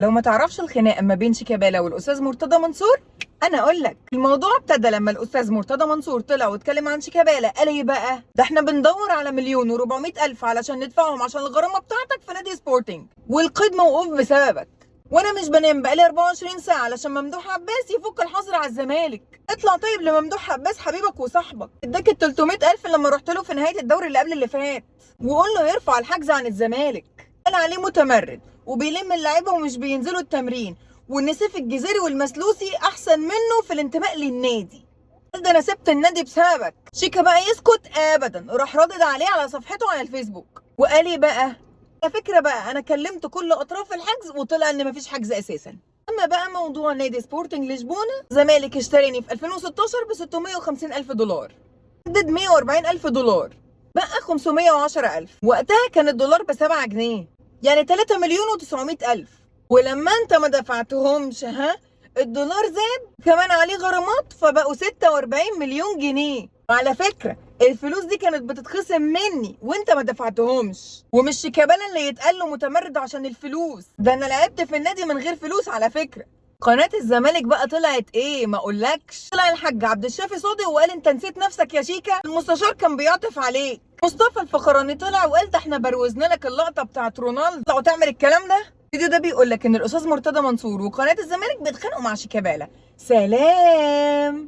لو ما تعرفش الخناقه ما بين شيكابالا والاستاذ مرتضى منصور، انا اقول لك الموضوع ابتدى لما الاستاذ مرتضى منصور طلع واتكلم عن شيكابالا. قال ايه بقى؟ ده احنا بندور على 1,400,000 علشان ندفعهم عشان الغرامه بتاعتك في نادي سبورتنج، والقيد موقوف بسببك، وانا مش بنام بقالي 24 ساعه علشان ممدوح عباس يفك الحظر على الزمالك. اطلع طيب لممدوح عباس حبيبك وصاحبك، اداك ال 300,000 لما رحت له في نهايه الدوري اللي قبل اللي فات، وقول له يرفع الحجز عن الزمالك. قال عليه متمرد وبيلم اللعيبه ومش بينزلوا التمرين، وان سيف الجزيري والمسلوسي احسن منه في الانتماء للنادي. قال ده انا سبت النادي بسببك. شيكا بقى يسكت ابدا، راح ردد عليه على صفحته على الفيسبوك وقال ايه بقى؟ على فكره بقى انا كلمت كل اطراف الحجز وطلع ان مفيش حجز اساسا. اما بقى موضوع نادي سبورتنج لشبونه، زمالك اشتريني في 2016 ب 650,000 دولار، سدد 140,000 دولار، بقى 510,000. وقتها كان الدولار ب 7 جنيه، يعني 3,900,000. ولما انت ما دفعتهمش الدولار زاد كمان عليه غرامات فبقوا 46 مليون جنيه. وعلى فكرة الفلوس دي كانت بتتخصم مني وانت ما دفعتهمش، ومش شيكابالا اللي يتقال له متمرد عشان الفلوس، ده انا لعبت في النادي من غير فلوس على فكرة. قناة الزمالك بقى طلعت ايه ما اقولكش، طلع الحاج عبد الشافي صادق وقال انت نسيت نفسك يا شيكا، المستشار كان بيعطف عليك. مصطفى الفخراني طلع وقال ده احنا بروزنا لك اللقطة بتاعت رونالدو وتعمل الكلام ده. الفيديو ده بيقول لك ان الاستاذ مرتضى منصور وقناة الزمالك بيتخانقوا مع شيكابالا. سلام.